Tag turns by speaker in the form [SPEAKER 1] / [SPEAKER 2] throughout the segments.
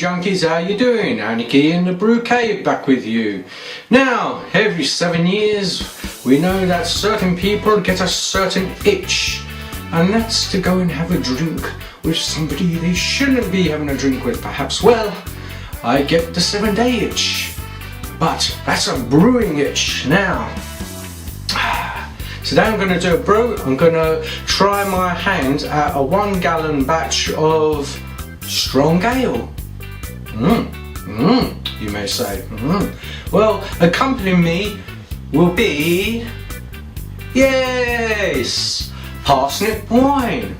[SPEAKER 1] junkies, how you doing? Anarchy in the Brew Cave back with you. Now, every 7 years we know that certain people get a certain itch, and that's to go and have a drink with somebody they shouldn't be having a drink with perhaps. Well, I get the 7-day itch, but that's a brewing itch. Now, today I'm going to do a brew. I'm going to try my hand at a 1 gallon batch of strong ale. You may say. Well, accompanying me will be, yes, parsnip wine.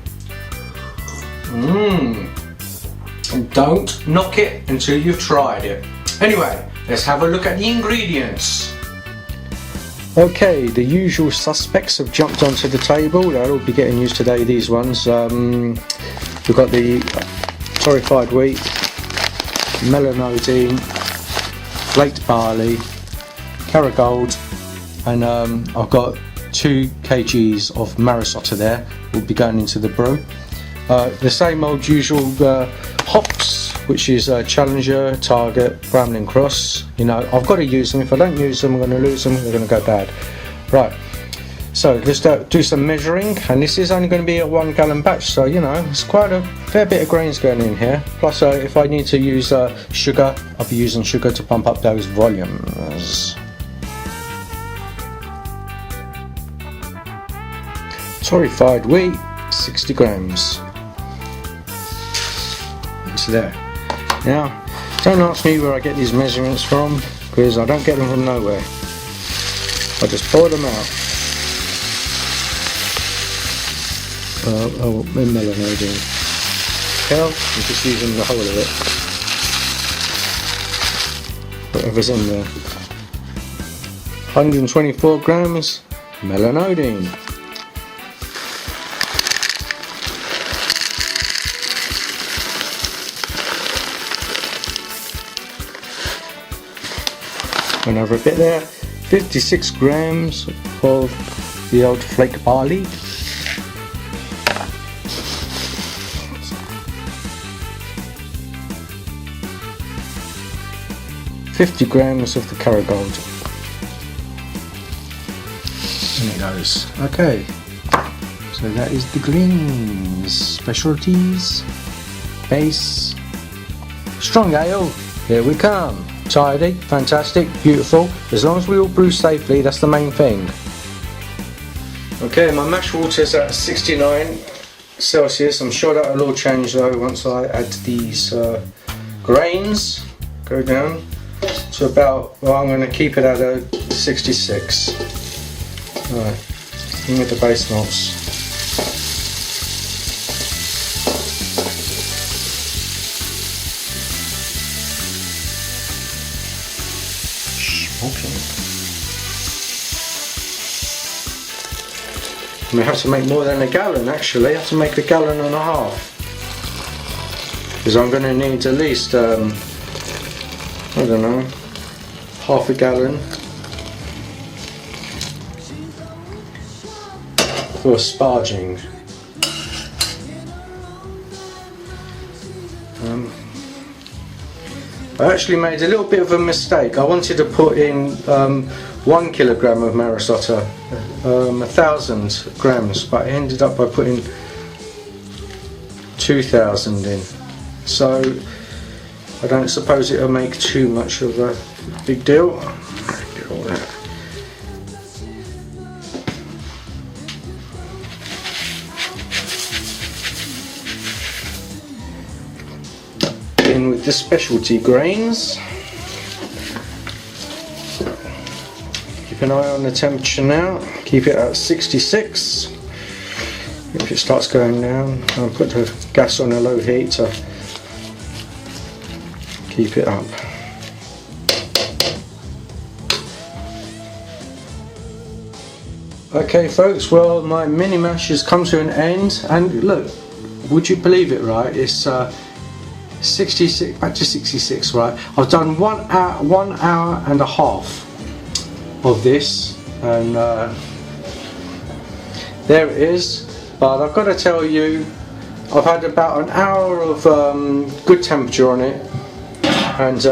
[SPEAKER 1] Don't knock it until you've tried it. Anyway, let's have a look at the ingredients. Okay, the usual suspects have jumped onto the table. They'll all be getting used today, these ones. We've got the torrefied wheat, melanodine, flaked barley, Kerrygold, and I've got 2 kgs of Marisota there. Will be going into the brew. The same old usual hops, which is Challenger, Target, Bramlin Cross. You know, I've got to use them. If I don't use them, I'm going to lose them. They're going to go bad. Right. So let's do some measuring, and this is only going to be a 1 gallon batch. So you know, it's quite a fair bit of grains going in here. Plus, if I need to use sugar, I'll be using sugar to pump up those volumes. Torrefied wheat, 60 grams. Into there. Now, don't ask me where I get these measurements from, because I don't get them from nowhere. I just pour them out. Melanodine. Hell, I'm just using the whole of it. Whatever's in there. 124 grams melanodine. Another bit there. 56 grams of the old flake barley. 50 grams of the Kerrygold. And it goes. Okay, so that is the greens, specialties, base, strong ale. Here we come. Tidy, fantastic, beautiful. As long as we all brew safely, that's the main thing. Okay, my mash water's at 69 Celsius. I'm sure that will all change though once I add these grains. Go down to about, well, I'm going to keep it at a 66. Alright, in with the base malts. I may have to make more than a gallon actually. I have to make 1.5 gallons. Because I'm going to need at least, I don't know, half a gallon for sparging. I actually made a little bit of a mistake. I wanted to put in 1 kilogram of Marisota, 1,000 grams, but I ended up by putting 2,000 in. So I don't suppose it'll make too much of a big deal. Get all that. In with the specialty grains. Keep an eye on the temperature now. Keep it at 66. If it starts going down, I'll put the gas on a low heat to keep it up. Okay folks, well my mini mash has come to an end, and look, would you believe it, right? It's 66, back to 66, right? I've done 1 hour and a half of this, and there it is. But I've got to tell you, I've had about an hour of good temperature on it, and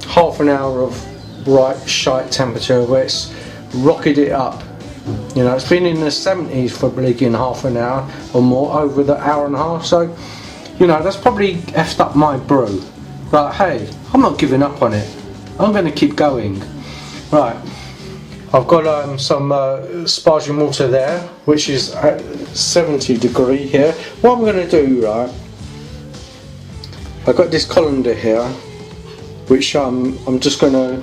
[SPEAKER 1] half an hour of right shite temperature where it's rocketed it up. You know, it's been in the 70s for bleaking half an hour or more over the hour and a half, so you know that's probably effed up my brew. But hey, I'm not giving up on it. I'm going to keep going. Right, I've got some sparging water there, which is at 70 degree here. What I'm going to do, right, I've got this colander here, which I'm just going to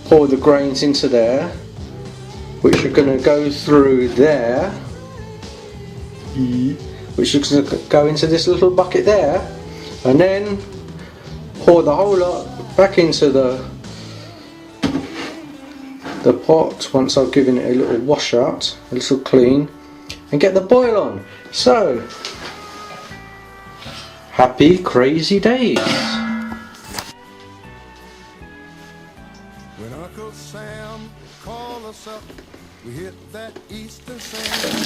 [SPEAKER 1] pour the grains into there, which are going to go through there, which is going to go into this little bucket there, and then pour the whole lot back into the pot once I've given it a little wash out, a little clean, and get the boil on. So, happy crazy days.
[SPEAKER 2] When Uncle Sam called us up, we hit that eastern sand.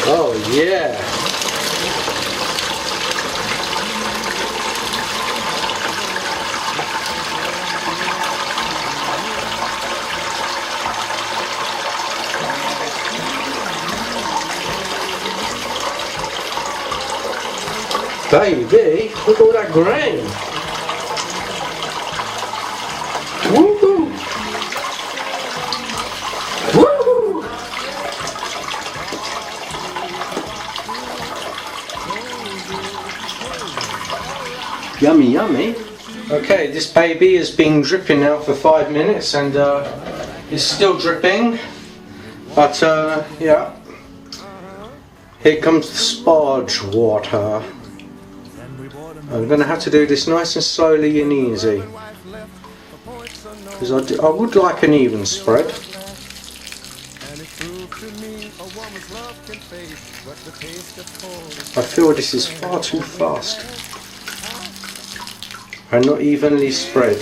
[SPEAKER 1] Oh yeah. Baby, look at all that grain. Woohoo! Woohoo! Yummy, yummy. Okay, this baby has been dripping now for 5 minutes and it's still dripping. But yeah, here comes the sparge water. I'm going to have to do this nice and slowly and easy, because I would like an even spread. I feel this is far too fast and not evenly spread.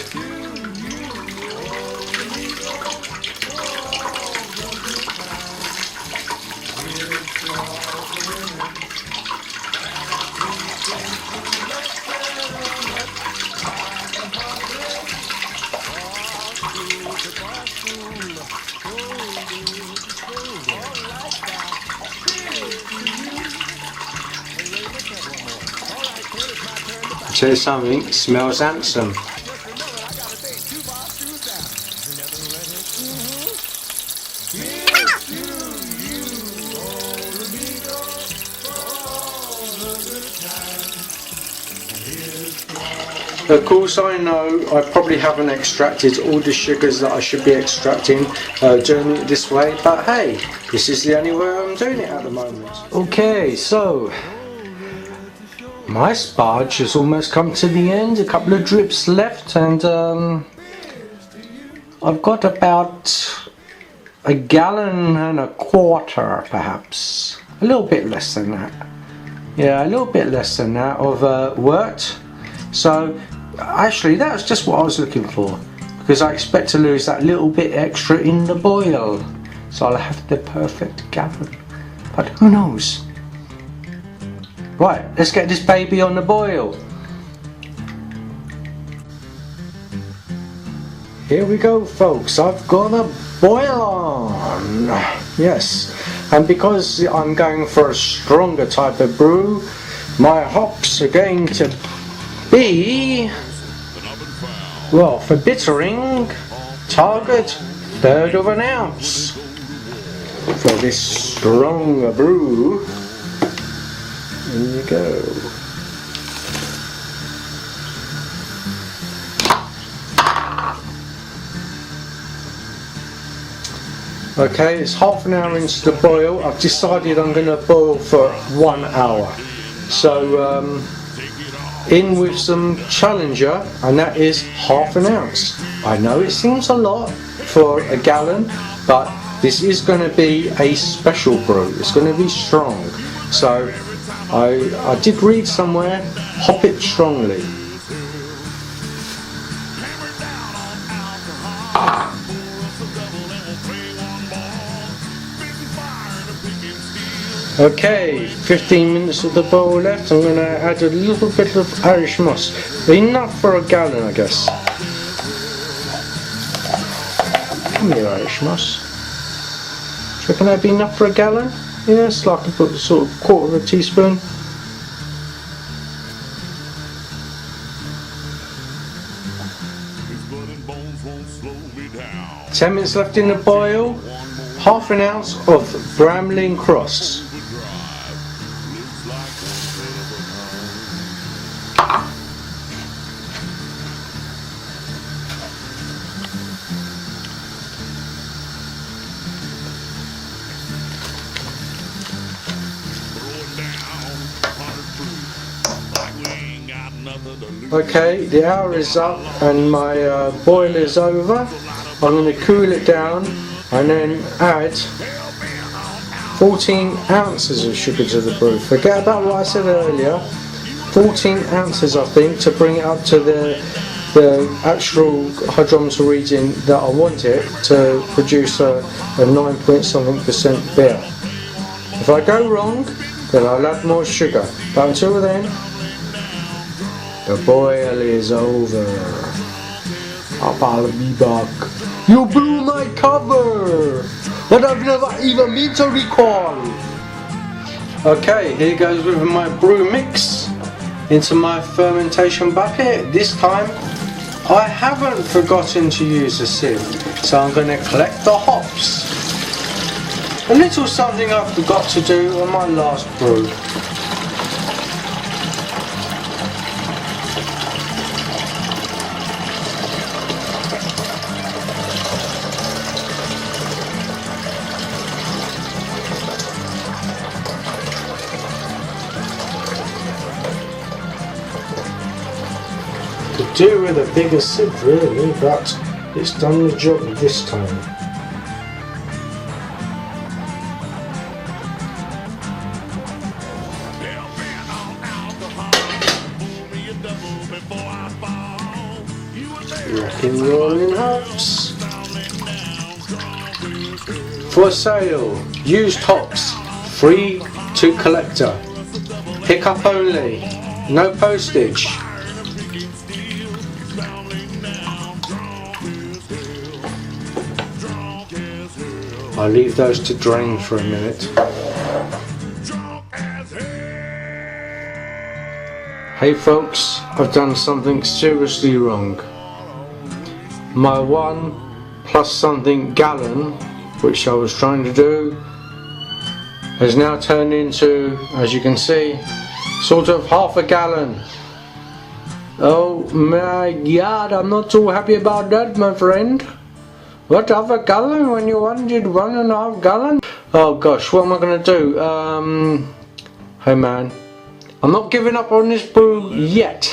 [SPEAKER 1] Say something, smells handsome. Of course, I know I probably haven't extracted all the sugars that I should be extracting doing it this way, but hey, this is the only way I'm doing it at the moment. Okay, so my sparge has almost come to the end, a couple of drips left, and I've got about a gallon and a quarter, perhaps, a little bit less than that. Yeah, a little bit less than that of wort. So actually that's just what I was looking for, because I expect to lose that little bit extra in the boil, so I'll have the perfect gallon, but who knows. Right, let's get this baby on the boil. Here we go, folks. I've got a boil on. Yes, and because I'm going for a stronger type of brew, my hops are going to be, well, for bittering, target 1/3 of an ounce for this stronger brew. There you go. Okay, it's half an hour into the boil. I've decided I'm going to boil for 1 hour. So in with some Challenger, and that is ½ an ounce. I know it seems a lot for a gallon, but this is going to be a special brew. It's going to be strong. So I did read somewhere, hop it strongly. Okay, 15 minutes of the boil left. I'm going to add a little bit of Irish moss. Enough for a gallon, I guess. Come here, Irish moss. Do you reckon that'd be enough for a gallon? Yeah, it's like a sort of quarter of a teaspoon.
[SPEAKER 2] His blood and bones won't slow me down.
[SPEAKER 1] 10 minutes left in the boil. Half an ounce of Bramling Cross. Okay, the hour is up and my boil is over. I'm going to cool it down and then add 14 ounces of sugar to the brew. Forget about what I said earlier. 14 ounces, I think, to bring it up to the actual hydrometer reading that I want it to produce a 9-point-something% beer. If I go wrong, then I'll add more sugar. But until then, the boil is over. I'll be back. You blew my cover! But I've never even been to recall! Okay, here goes with my brew mix into my fermentation bucket. This time, I haven't forgotten to use a sieve, so I'm going to collect the hops. A little something I forgot to do on my last brew. Could do with a bigger sieve really, but it's done the job this time. Rockin' rolling hops. For sale, used hops, free to collector. Pick up only, no postage. I'll leave those to drain for a minute. Hey folks, I've done something seriously wrong. My 1 plus something gallon, which I was trying to do, has now turned into, as you can see, sort of half a gallon. Oh my god, I'm not too happy about that, my friend. What, half a gallon when you wanted 1.5 gallon? Oh gosh, what am I going to do? Hey man, I'm not giving up on this brew yet.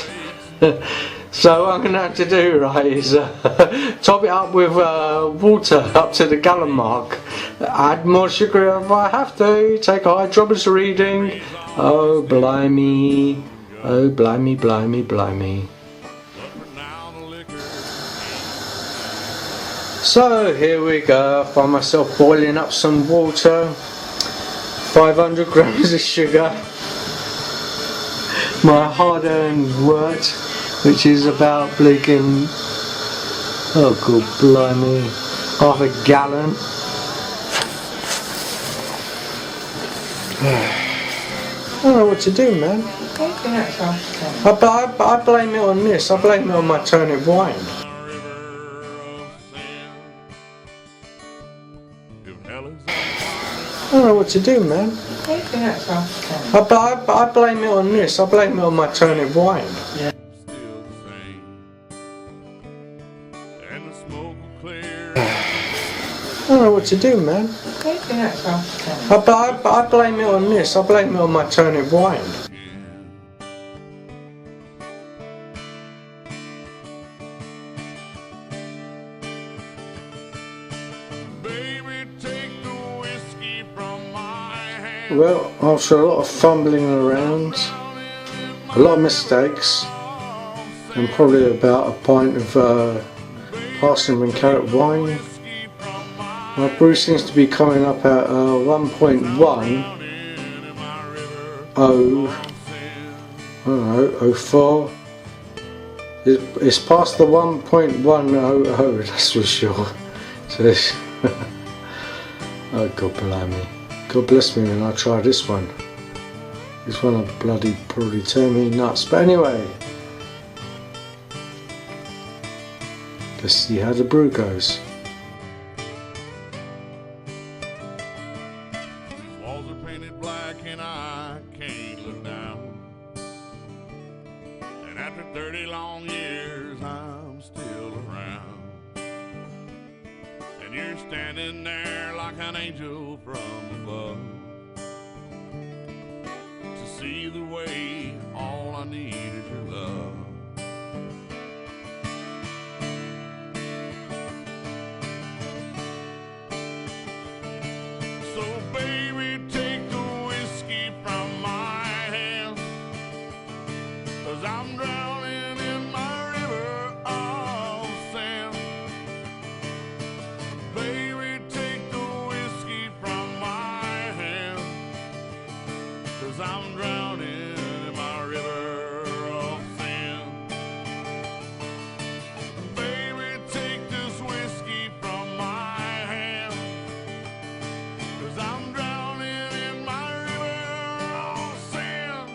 [SPEAKER 1] So what I'm going to have to do, right, is top it up with water up to the gallon mark. Add more sugar if I have to. Take a hydrometer reading. Oh blimey. Oh blimey, blimey, blimey. So here we go. I find myself boiling up some water. 500 grams of sugar. My hard-earned wort, which is about blinking, oh god blimey, half a gallon. I don't know what to do, man. I blame it on this. I blame it on my turnip wine. I don't know what to do, man. I blame it on this. I blame it on my turnip wine. Yeah. I don't know what to do, man. I blame it on this. I blame it on my turnip wine. Well, after a lot of fumbling around, a lot of mistakes, and probably about a pint of parsnip and carrot wine, my brew seems to be coming up at 1.1, I don't know, 04. It's past the 1.100, that's for sure. So it's oh God blimey. God bless me when I try this one. This one will bloody probably turn me nuts. But anyway, let's see how the brew goes.
[SPEAKER 2] These walls are painted black and I can't look down. And after 30 long years, I'm still around. And you're standing there like an angel from above. To see the way all I need is your love. So baby, take the whiskey from my hand, 'cause I'm drowning in my river of sand. Baby, take the whiskey from my hand, 'cause I'm drowning in my river of sand. Baby, take this whiskey from my hand, 'cause I'm drowning in my river of sand.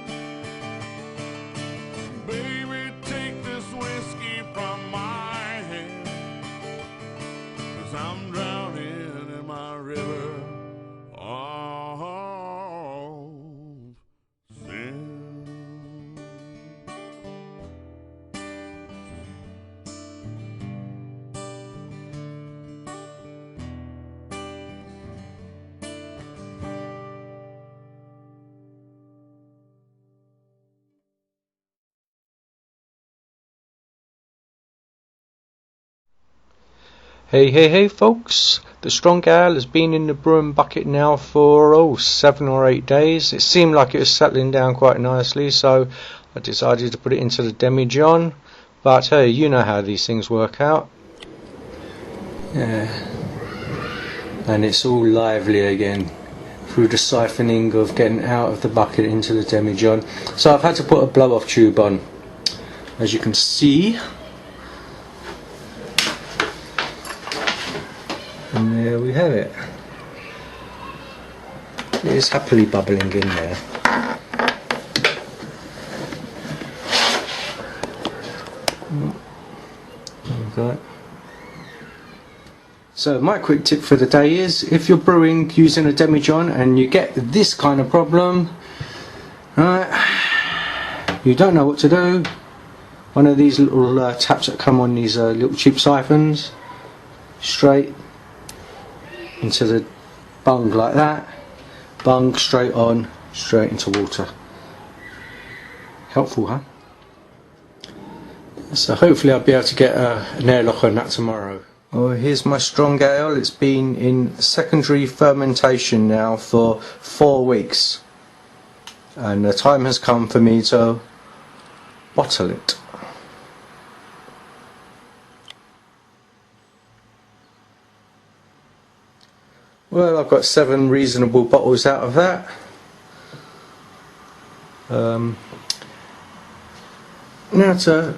[SPEAKER 2] Baby, take this whiskey from my hand, 'cause I'm drowning in my river of sin.
[SPEAKER 1] Hey folks, the strong ale has been in the brewing bucket now for 7 or 8 days. It seemed like it was settling down quite nicely, so I decided to put it into the demijohn. But hey, you know how these things work out. Yeah, and it's all lively again through the siphoning of getting out of the bucket into the demijohn. So I've had to put a blow off tube on, as you can see. And there we have it. It is happily bubbling in there. Okay. So my quick tip for the day is, if you're brewing using a demijohn and you get this kind of problem, right, you don't know what to do, one of these little taps that come on these little cheap siphons, straight into the bung like that, bung straight on, straight into water. Helpful, huh? So hopefully I'll be able to get an airlock on that tomorrow. Oh, here's my strong ale. It's been in secondary fermentation now for 4 weeks, and the time has come for me to bottle it. Well, I've got 7 reasonable bottles out of that. Now to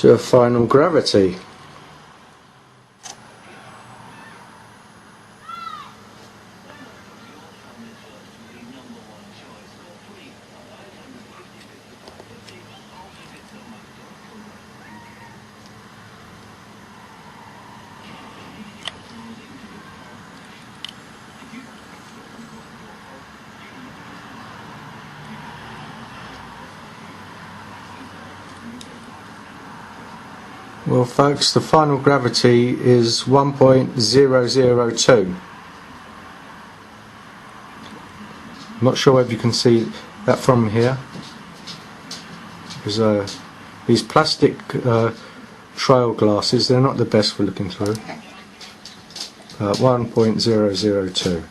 [SPEAKER 1] a final gravity. Well folks, the final gravity is 1.002. I'm not sure if you can see that from here, because these plastic trail glasses, they're not the best for looking through. 1.002.